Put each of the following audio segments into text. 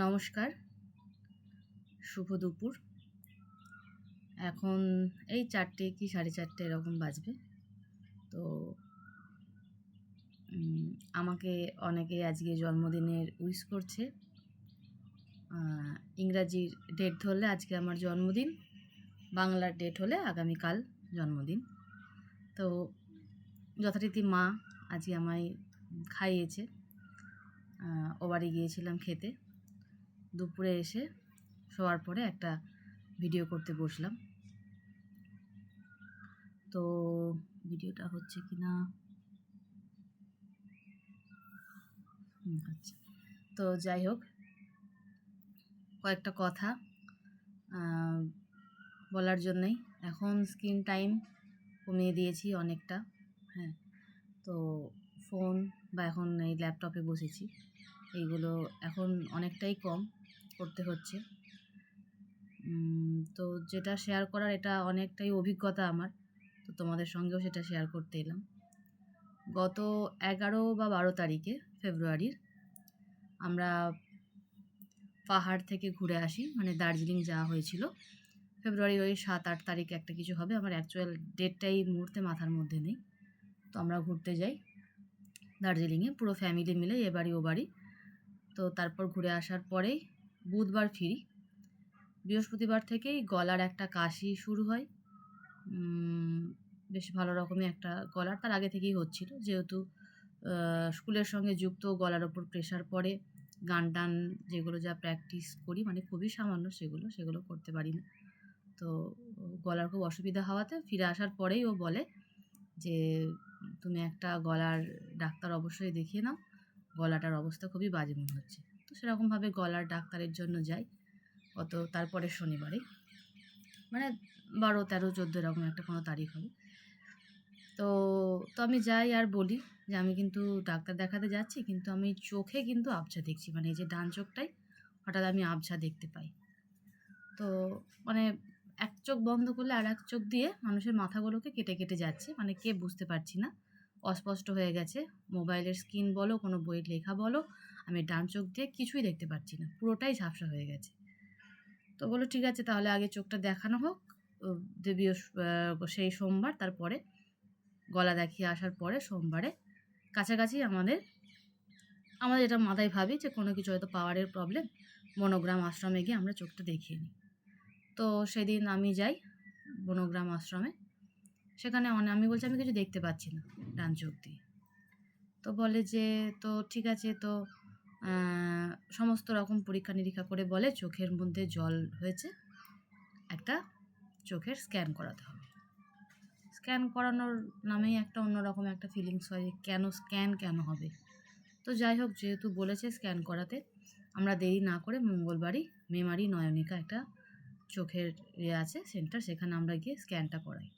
নমস্কার, শুভ দুপুর। এখন এই 4টে কি 4:30 এরকম বাজবে। তো আমাকে অনেকে আজকে জন্মদিনের উইশ করছে। ইংরাজির ডেট ধরলে আজকে আমার জন্মদিন, বাংলার ডেট হলে আগামীকাল জন্মদিন। তো যথারীতি মা আজকে আমায় খাইয়েছে। ও বাড়ি গিয়েছিলাম খেতে। দুপুরে এসে শোয়ার পরে একটা ভিডিও করতে বসলাম। তো ভিডিওটা হচ্ছে কি না, আচ্ছা। তো যাই হোক, কয়েকটা কথা বলার জন্যই। এখন স্ক্রিন টাইম কমিয়ে দিয়েছি অনেকটা। হ্যাঁ, তো ফোন বা এখন এই ল্যাপটপে বসেছি, এইগুলো এখন অনেকটাই কম করতে হচ্ছে। তো যেটা শেয়ার করার, এটা অনেকটাই অভিজ্ঞতা আমার, তো তোমাদের সঙ্গেও সেটা শেয়ার করতে এলাম। গত 11 বা 12 তারিখে ফেব্রুয়ারির আমরা পাহাড় থেকে ঘুরে আসি, মানে দার্জিলিং যাওয়া হয়েছিল। ফেব্রুয়ারির ওই 7-8 তারিখে একটা কিছু হবে, আমার অ্যাকচুয়াল ডেটটাই মুহূর্তে মাথার মধ্যে নেই। তো আমরা ঘুরতে যাই দার্জিলিংয়ে, পুরো ফ্যামিলি মিলে, এ বাড়ি ও বাড়ি। তো তারপর ঘুরে আসার পরেই বুধবার ফিরি। বৃহস্পতিবার থেকেই গলার একটা কাশি শুরু হয়, বেশ ভালো রকমই একটা গলার, তার আগে থেকেই হচ্ছিল। যেহেতু স্কুলের সঙ্গে যুক্ত, গলার ওপর প্রেশার পড়ে, গান টান যেগুলো যা প্র্যাকটিস করি, মানে খুবই সামান্য, সেগুলো করতে পারি না। তো গলার খুব অসুবিধা হওয়াতে ফিরে আসার পরেই ও বলে যে তুমি একটা গলার ডাক্তার অবশ্যই দেখিয়ে নাও, গলাটার অবস্থা খুবই বাজে মনে হচ্ছে। তো সেরকমভাবে গলার ডাক্তারের জন্য যাই তারপরে শনিবারে, মানে 12, 13, 14 এরকম একটা কোনো তারিখ হবে। তো আমি যাই আর বলি যে আমি কিন্তু ডাক্তার দেখাতে যাচ্ছি, কিন্তু আমি চোখে কিন্তু আবছা দেখছি, মানে এই যে ডান চোখটাই হঠাৎ আমি আবছা দেখতে পাই। তো মানে এক চোখ বন্ধ করলে আর এক চোখ দিয়ে মানুষের মাথাগুলোকে কেটে কেটে যাচ্ছে, মানে কে বুঝতে পারছি না, অস্পষ্ট হয়ে গেছে। মোবাইলের স্ক্রিন বলো, কোনো বইয়ের লেখা বলো, আমি ডান চোখ দিয়ে কিছুই দেখতে পাচ্ছি না, পুরোটাই ঝাপসা হয়ে গেছে। তো বলো ঠিক আছে, তাহলে আগে চোখটা দেখানো হোক। সেই সোমবার, তারপরে গলা দেখিয়ে আসার পরে সোমবারে কাছাকাছি আমাদের এটা মাথায় ভাবি যে কোনো কিছু হয়তো পাওয়ারের প্রবলেম, বনগ্রাম আশ্রমে গিয়ে আমরা চোখটা দেখিয়ে নিই। তো সেদিন আমি যাই বনগ্রাম আশ্রমে। সেখানে আমি বলছি আমি কিছু দেখতে পাচ্ছি না ডান চোখ দিয়ে। তো বলে যে তো ঠিক আছে, তো সমস্ত রকম পরীক্ষা নিরীক্ষা করে বলে চোখের মধ্যে জল হয়েছে, একটা চোখের স্ক্যান করাতে হবে। স্ক্যান করানোর নামেই একটা অন্যরকম একটা ফিলিংস হয়, কেন হবে। তো যাই হোক, যেহেতু বলেছে স্ক্যান করাতে, আমরা দেরি না করে মঙ্গলবারই মেমারি নয়নিকা একটা চোখের আছে সেন্টার, সেখানে আমরা গিয়ে স্ক্যানটা করাই।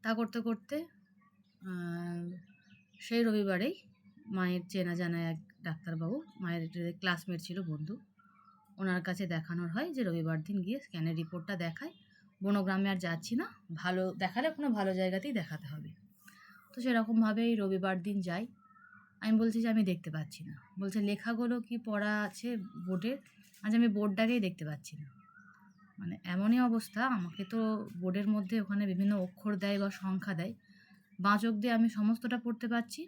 তা করতে করতে সেই রবিবারেই মায়ের চেনা জানা এক ডাক্তারবাবু, মায়ের ক্লাসমেট ছিল, বন্ধু, ওনার কাছে দেখানোর হয় যে রবিবার দিন গিয়ে স্ক্যানের রিপোর্টটা দেখায়। বনগ্রামে আর যাচ্ছি না, ভালো দেখালে কোনো ভালো জায়গাতেই দেখাতে হবে। তো সেরকমভাবেই রবিবার দিন যাই। আমি বলছি যে আমি দেখতে পাচ্ছি না। বলছে লেখাগুলো কি পড়া আছে বোর্ডের? আজ আমি বোর্ডটাকেই দেখতে পাচ্ছি না। মানে এমনই অবস্থা, আমাকে তো বোর্ডের মধ্যে ওখানে বিভিন্ন অক্ষর দেয় বা সংখ্যা দেয়, বাঁ চোখ দিয়ে আমি সমস্তটা পড়তে পারছি,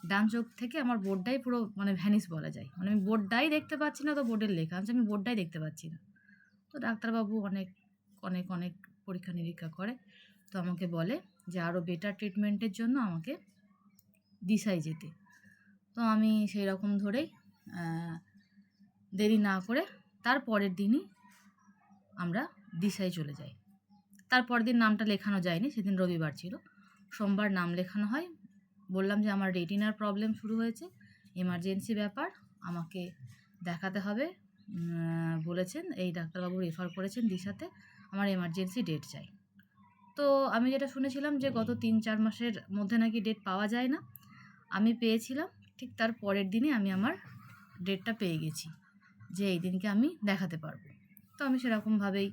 ডান চোখ থেকে আমার বোর্ডটাই পুরো মানে ভ্যানিস বলা যায়, মানে আমি বোর্ডটাই দেখতে পাচ্ছি না। তো বোর্ডের লেখা আছে, আমি বোর্ডটাই দেখতে পাচ্ছি না। তো ডাক্তারবাবু অনেক অনেক অনেক পরীক্ষা নিরীক্ষা করে, তো আমাকে বলে যে আরও বেটার ট্রিটমেন্টের জন্য আমাকে দিশায় যেতে। তো আমি সেই রকম ধরেই দেরি না করে তার পরের দিনই আমরা দিশায় চলে যাই। তারপর দিন নামটা লেখানো যায়নি, সেদিন রবিবার ছিল। সোমবার নাম লেখানো হয়। বললাম যে আমার রেটিনার প্রবলেম শুরু হয়েছে, এমার্জেন্সি ব্যাপার, আমাকে দেখাতে হবে। বলেছেন এই ডাক্তারবাবু রেফার করেছেন দিশাতে, আমার এমার্জেন্সি ডেট চাই। তো আমি যেটা শুনেছিলাম যে গত 3-4 মাসের মধ্যে নাকি ডেট পাওয়া যায় না, আমি পেয়েছিলাম ঠিক তার পরের দিনে আমি আমার ডেটটা পেয়ে গেছি যে এই দিনকে আমি দেখাতে পারবো। তো আমি সেরকমভাবেই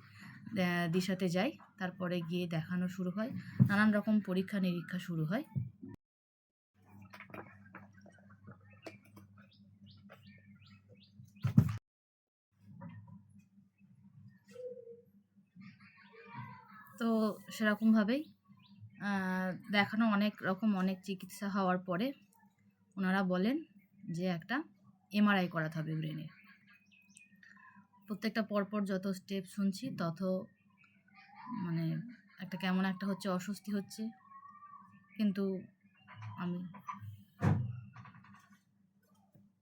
দিশাতে যাই। তারপরে গিয়ে দেখানো শুরু হয়, নানান রকম পরীক্ষা নিরীক্ষা শুরু হয়। তো সেরকমভাবেই দেখানো অনেক চিকিৎসা হওয়ার পরে ওনারা বলেন যে একটা এমআরআই করাতে হবে ব্রেনের। প্রত্যেকটা পরপর যত স্টেপ শুনছি তত মানে একটা কেমন একটা হচ্ছে, অস্বস্তি হচ্ছে, কিন্তু আমি